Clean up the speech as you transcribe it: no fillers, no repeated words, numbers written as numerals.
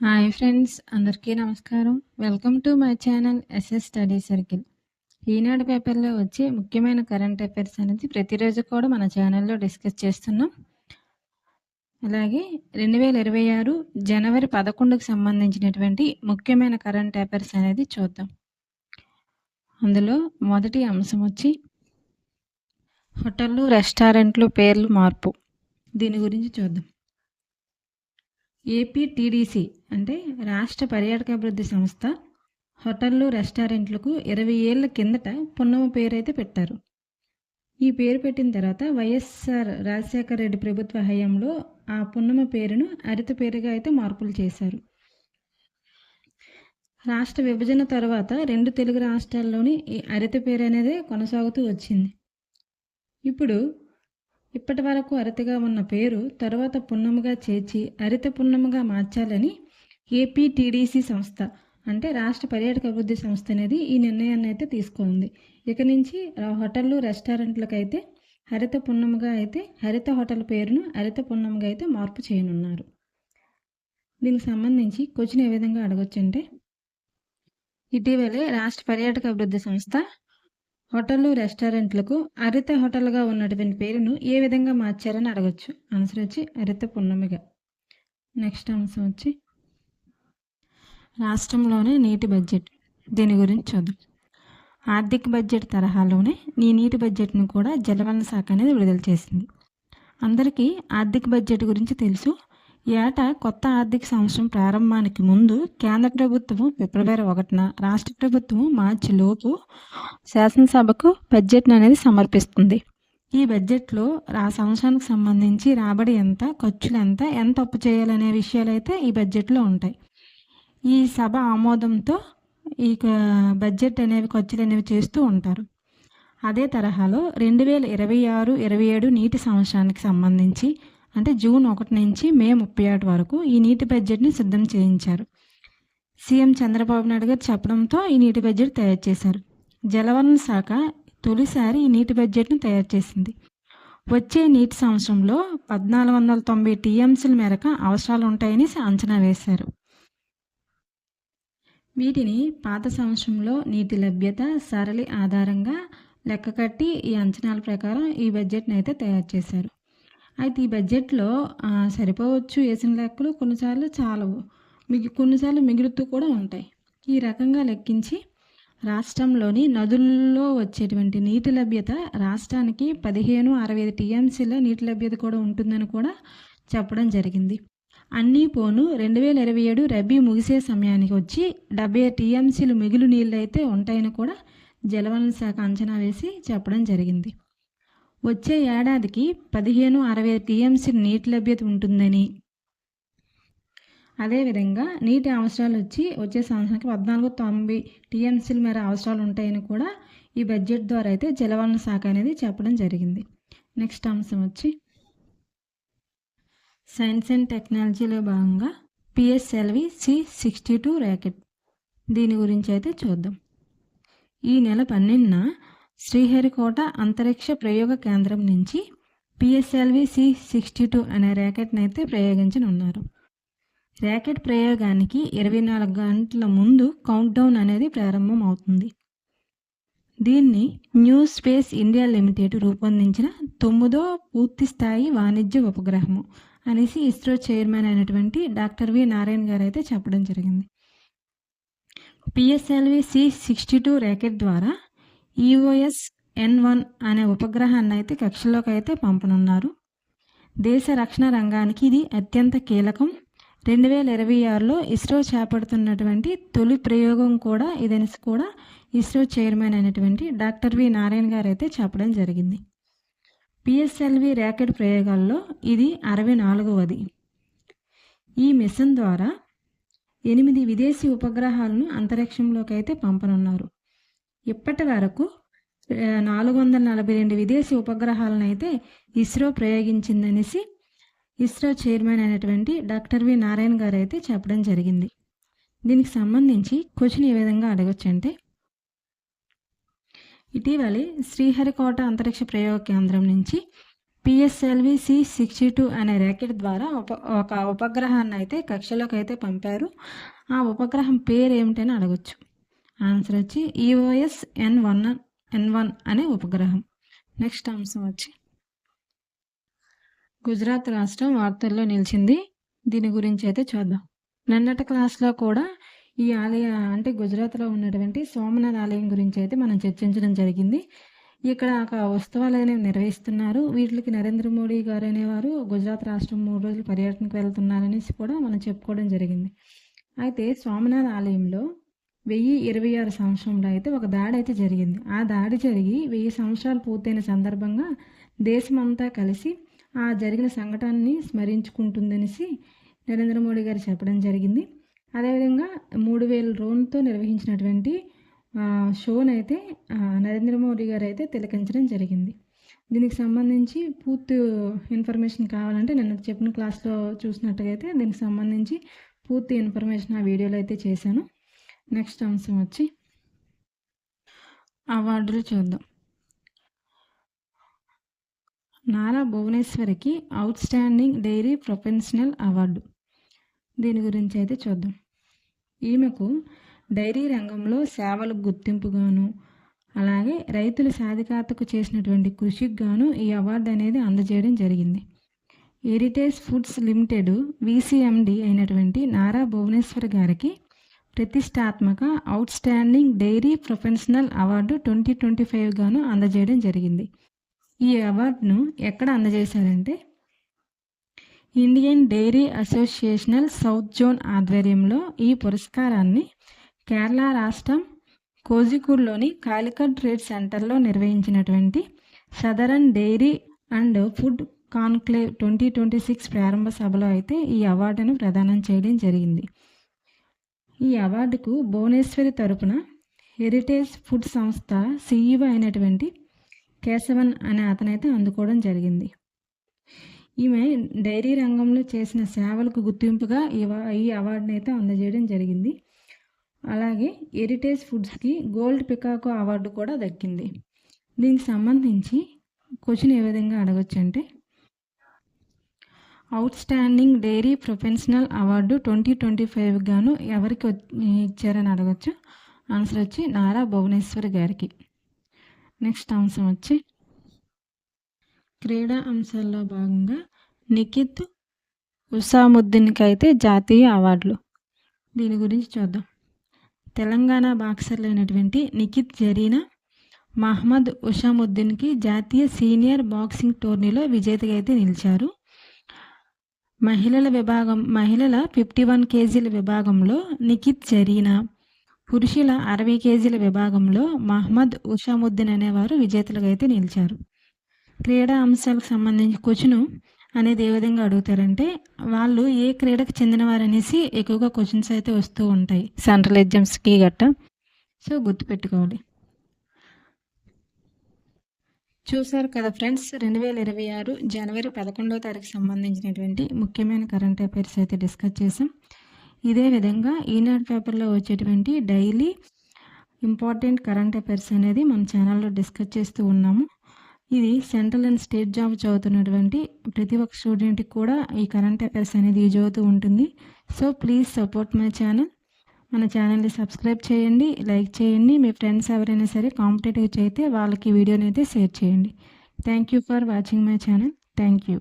Hi friends, అందరికీ నమస్కారం. Welcome to my channel SS study circle. Eenadu పేపర్లో వచ్చే ముఖ్యమైన కరెంట్ అఫైర్స్ అనేది ప్రతిరోజు కూడా మన ఛానల్లో డిస్కస్ చేస్తున్నాం. అలాగే 2026 జనవరి 11కు సంబంధించినటువంటి ముఖ్యమైన కరెంట్ అఫైర్స్ అనేది చూద్దాం. అందులో మొదటి అంశం వచ్చి హోటళ్ళు, రెస్టారెంట్లు పేర్లు మార్పు. దీని గురించి చూద్దాం. ఏపీటీడీసీ అంటే రాష్ట్ర పర్యాటక అభివృద్ధి సంస్థ హోటళ్ళు, రెస్టారెంట్లకు 20 ఏళ్ల కిందట పున్నమ పేరు అయితే పెట్టారు. ఈ పేరు పెట్టిన తర్వాత వైఎస్ఆర్ రాజశేఖర రెడ్డి ప్రభుత్వ హయాంలో ఆ పున్నమ పేరును హరిత పేరుగా అయితే మార్పులు చేశారు. రాష్ట్ర విభజన తర్వాత 2 తెలుగు రాష్ట్రాల్లోని ఈ హరిత పేరు అనేది కొనసాగుతూ వచ్చింది. ఇప్పటి వరకు హరితగా ఉన్న పేరు తర్వాత పున్నమగా చేర్చి హరిత పున్నమగా మార్చాలని ఏపీటీడీసీ సంస్థ అంటే రాష్ట్ర పర్యాటక అభివృద్ధి సంస్థ అనేది ఈ నిర్ణయాన్ని అయితే తీసుకుంది. ఇక నుంచి హోటళ్ళు, రెస్టారెంట్లకు అయితే హరిత పున్నమగా అయితే హరిత హోటల్ పేరును హరిత పున్నమగా అయితే మార్పు చేయనున్నారు. దీనికి సంబంధించి క్వశ్చన్ ఏ విధంగా అడగొచ్చు అంటే, ఇటీవలే రాష్ట్ర పర్యాటక అభివృద్ధి సంస్థ హోటళ్ళు, రెస్టారెంట్లకు హరిత హోటల్గా ఉన్నటువంటి పేరును ఏ విధంగా మార్చారని అడగచ్చు. ఆన్సర్ వచ్చి హరిత పున్నమిగా. నెక్స్ట్ అంశం వచ్చి రాష్ట్రంలోనే నీటి బడ్జెట్. దీని గురించి చూద్దాం. ఆర్థిక బడ్జెట్ తరహాలోనే ఈ నీటి బడ్జెట్ను కూడా జలవనరుల శాఖ అనేది విడుదల చేసింది. అందరికీ ఆర్థిక బడ్జెట్ గురించి తెలుసు. ఏటా కొత్త ఆర్థిక సంవత్సరం ప్రారంభానికి ముందు కేంద్ర ప్రభుత్వం ఫిబ్రవరి 1న, రాష్ట్ర ప్రభుత్వం మార్చి లోపు శాసనసభకు బడ్జెట్ను అనేది సమర్పిస్తుంది. ఈ బడ్జెట్లో ఆ సంవత్సరానికి సంబంధించి రాబడి ఎంత, ఖర్చులు ఎంత అప్పు చేయాలనే విషయాలు అయితే ఈ బడ్జెట్లో ఉంటాయి. ఈ సభ ఆమోదంతో ఈ బడ్జెట్ అనేవి ఖర్చులు అనేవి చేస్తూ ఉంటారు. అదే తరహాలో 2026-27 నీటి సంవత్సరానికి సంబంధించి అంటే జూన్ 1 నుంచి మే 31 వరకు ఈ నీటి బడ్జెట్ని సిద్ధం చేయించారు. సీఎం చంద్రబాబు నాయుడు గారు చెప్పడంతో ఈ నీటి బడ్జెట్ తయారు చేశారు. జలవనరుల శాఖ తొలిసారి ఈ నీటి బడ్జెట్ను తయారు చేసింది. వచ్చే నీటి సంవత్సరంలో 1490 టీఎంసీల మేరకు అవసరాలు ఉంటాయని అంచనా వేశారు. వీటిని పాత సంవత్సరంలో నీటి లభ్యత సరళి ఆధారంగా లెక్క కట్టి ఈ అంచనాల ప్రకారం ఈ బడ్జెట్ని అయితే తయారు చేశారు. అయితే ఈ బడ్జెట్లో సరిపోవచ్చు వేసిన లెక్కలు, కొన్నిసార్లు చాలవు, కొన్నిసార్లు మిగులుతూ కూడా ఉంటాయి. ఈ రకంగా లెక్కించి రాష్ట్రంలోని నదుల్లో వచ్చేటువంటి నీటి లభ్యత రాష్ట్రానికి 1565 టీఎంసీల నీటి లభ్యత కూడా ఉంటుందని కూడా చెప్పడం జరిగింది. అన్నీ పోను 2027 రబీ ముగిసే సమయానికి వచ్చి 70 టీఎంసీలు మిగులు నీళ్ళు అయితే ఉంటాయని కూడా జలవనరుల శాఖ అంచనా వేసి చెప్పడం జరిగింది. వచ్చే ఏడాదికి 1560 టీఎంసీ నీటి లభ్యత ఉంటుందని, అదేవిధంగా నీటి అవసరాలు వచ్చే సంవత్సరానికి 1490 టీఎంసీల మేర అవసరాలు ఉంటాయని కూడా ఈ బడ్జెట్ ద్వారా అయితే జలవనరుల శాఖ అనేది చెప్పడం జరిగింది. నెక్స్ట్ అంశం వచ్చి సైన్స్ అండ్ టెక్నాలజీలో భాగంగా పిఎస్ఎల్వి C62 ర్యాకెట్. దీని గురించి అయితే చూద్దాం. ఈ నెల 12న శ్రీహరికోట అంతరిక్ష ప్రయోగ కేంద్రం నుంచి పిఎస్ఎల్వి C62 అనే ర్యాకెట్ని అయితే ప్రయోగించనున్నారు. ర్యాకెట్ ప్రయోగానికి 24 గంటల ముందు కౌంట్డౌన్ అనేది ప్రారంభం అవుతుంది. దీన్ని న్యూ స్పేస్ ఇండియా లిమిటెడ్ రూపొందించిన 9వ పూర్తి స్థాయి వాణిజ్య ఉపగ్రహము అనేసి ఇస్రో చైర్మన్ అయినటువంటి డాక్టర్ వి నారాయణ గారు అయితే చెప్పడం జరిగింది. పిఎస్ఎల్వి C62 ర్యాకెట్ ద్వారా EOS-N1 అనే ఉపగ్రహాన్ని అయితే కక్షలోకి అయితే పంపనున్నారు. దేశ రక్షణ రంగానికి ఇది అత్యంత కీలకం. 2026లో ఇస్రో చేపడుతున్నటువంటి తొలి ప్రయోగం కూడా ఇదని కూడా ఇస్రో చైర్మన్ అయినటువంటి డాక్టర్ వి నారాయణ గారు అయితే చెప్పడం జరిగింది. పిఎస్ఎల్వి ర్యాకెట్ ప్రయోగాల్లో ఇది 64వది. ఈ మిషన్ ద్వారా 8 విదేశీ ఉపగ్రహాలను అంతరిక్షంలోకి అయితే పంపనున్నారు. ఇప్పటి వరకు 442 విదేశీ ఉపగ్రహాలను అయితే ఇస్రో ప్రయోగించిందనేసి ఇస్రో చైర్మన్ అయినటువంటి డాక్టర్ వి నారాయణ గారు అయితే చెప్పడం జరిగింది. దీనికి సంబంధించి క్వశ్చన్ ఏ విధంగా అడగచ్చు అంటే, ఇటీవలే శ్రీహరికోట అంతరిక్ష ప్రయోగ కేంద్రం నుంచి పిఎస్ఎల్వి C62 అనే ర్యాకెట్ ద్వారా ఒక ఉపగ్రహాన్ని అయితే కక్షలోకి అయితే పంపారు. ఆ ఉపగ్రహం పేరు ఏమిటని అడగొచ్చు. ఆన్సర్ వచ్చి EOS N1 అనే ఉపగ్రహం. నెక్స్ట్ అంశం వచ్చి గుజరాత్ రాష్ట్రం వార్తల్లో నిలిచింది. దీని గురించి అయితే చూద్దాం. నిన్నటి క్లాస్లో కూడా ఈ అంటే గుజరాత్లో ఉన్నటువంటి సోమనాథ్ ఆలయం గురించి అయితే మనం చర్చించడం జరిగింది. ఇక్కడ ఒక ఉత్సవాలు అనేవి నిర్వహిస్తున్నారు. వీటికి నరేంద్ర మోడీ గారు అనేవారు గుజరాత్ రాష్ట్రం 3 రోజులు పర్యటనకు వెళ్తున్నారనేసి కూడా మనం చెప్పుకోవడం జరిగింది. అయితే సోమనాథ్ ఆలయంలో 1026 సంవత్సరంలో అయితే ఒక దాడి అయితే జరిగింది. ఆ దాడి జరిగి 1000 సంవత్సరాలు పూర్తయిన సందర్భంగా దేశమంతా కలిసి ఆ జరిగిన సంఘటనని స్మరించుకుంటుందనేసి నరేంద్ర మోడీ గారు చెప్పడం జరిగింది. అదేవిధంగా 3000 డ్రోన్తో నిర్వహించినటువంటి షోనైతే నరేంద్ర మోడీ గారు అయితే తిలకించడం జరిగింది. దీనికి సంబంధించి పూర్తి ఇన్ఫర్మేషన్ కావాలంటే నేను చెప్పిన క్లాస్లో చూసినట్టుగా అయితే దీనికి సంబంధించి పూర్తి ఇన్ఫర్మేషన్ ఆ వీడియోలో అయితే చేశాను. నెక్స్ట్ అంశం వచ్చి అవార్డులు చూద్దాం. నారా భువనేశ్వరికి outstanding dairy professional award. దీని గురించి అయితే చూద్దాం. ఈమెకు డైరీ రంగంలో సేవలకు గుర్తింపుగాను అలాగే రైతుల సాధికారతకు చేసినటువంటి కృషికి గాను ఈ అవార్డు అనేది అందజేయడం జరిగింది. హెరిటేజ్ ఫుడ్స్ లిమిటెడ్ VCMD అయినటువంటి నారా భువనేశ్వర్ గారికి ప్రతిష్టాత్మక outstanding dairy professional award 2025 గాను అందజేయడం జరిగింది. ఈ అవార్డును ఎక్కడ అందజేశారంటే ఇండియన్ డైరీ అసోసియేషనల్ సౌత్ జోన్ ఆధ్వర్యంలో ఈ పురస్కారాన్ని కేరళ రాష్ట్రం కోజికోడ్లోని కాలికట్ ట్రేడ్ సెంటర్లో నిర్వహించినటువంటి southern dairy and food conclave 2026 ప్రారంభ సభలో అయితే ఈ అవార్డును ప్రదానం చేయడం జరిగింది. ఈ అవార్డుకు భువనేశ్వరి తరపున హెరిటేజ్ ఫుడ్ సంస్థ CEO అయినటువంటి కేశవన్ అనే అతనైతే అందుకోవడం జరిగింది. ఈమె డైరీ రంగంలో చేసిన సేవలకు గుర్తింపుగా ఈ అవార్డుని అయితే అందజేయడం జరిగింది. అలాగే హెరిటేజ్ ఫుడ్స్కి గోల్డ్ పికాకో అవార్డు కూడా దక్కింది. దీనికి సంబంధించి క్వశ్చన్ ఏ విధంగా అడగచ్చు అంటే outstanding dairy professional award 2025 గాను ఎవరికి ఇచ్చారని అడగచ్చు. ఆన్సర్ వచ్చి నారా భువనేశ్వర్ గారికి. నెక్స్ట్ అంశం వచ్చి క్రీడా అంశాల్లో భాగంగా నిఖిత్ ఉసాముద్దీన్కి అయితే జాతీయ అవార్డులు. దీని గురించి చూద్దాం. తెలంగాణ బాక్సర్లు అయినటువంటి నిఖిత్ జరీనా మహమ్మద్ ఉసాముద్దీన్కి జాతీయ సీనియర్ బాక్సింగ్ టోర్నీలో విజేతగా అయితే నిలిచారు. మహిళల 51 కేజీల విభాగంలో నిఖిత్ జరీనా, పురుషుల 60 కేజీల విభాగంలో మహమ్మద్ ఉసాముద్దీన్ అనేవారు విజేతలుగా అయితే నిలిచారు. క్రీడా అంశాలకు సంబంధించి క్వశ్చన్ అనేది ఏ విధంగా అడుగుతారంటే వాళ్ళు ఏ క్రీడకు చెందినవారు అనేసి ఎక్కువగా క్వశ్చన్స్ అయితే వస్తూ ఉంటాయి సెంట్రల్ ఎగ్జామ్స్కి గట్ట. సో గుర్తుపెట్టుకోవాలి. చూసారు కదా ఫ్రెండ్స్, 2026 జనవరి 11వ తారీఖు సంబంధించినటువంటి ముఖ్యమైన కరెంట్ అఫైర్స్ అయితే డిస్కస్ చేసాం. ఇదే విధంగా ఈనాడు పేపర్లో వచ్చేటువంటి డైలీ ఇంపార్టెంట్ కరెంట్ అఫైర్స్ అనేది మన ఛానల్లో డిస్కస్ చేస్తూ ఉన్నాము. ఇది సెంట్రల్ అండ్ స్టేట్ జాబ్ చదువుతున్నటువంటి ప్రతి ఒక్క స్టూడెంట్కి కూడా ఈ కరెంట్ అఫైర్స్ అనేది యూజ్ అవుతూ ఉంటుంది. So please support my channel. మన ఛానల్ని సబ్స్క్రైబ్ చేయండి, లైక్ చేయండి. మీ ఫ్రెండ్స్ ఎవరైనా సరే కాంపిటేటివ్ చేస్తే వాళ్ళకి వీడియోని అయితే షేర్ చేయండి. Thank you for watching my channel. Thank you.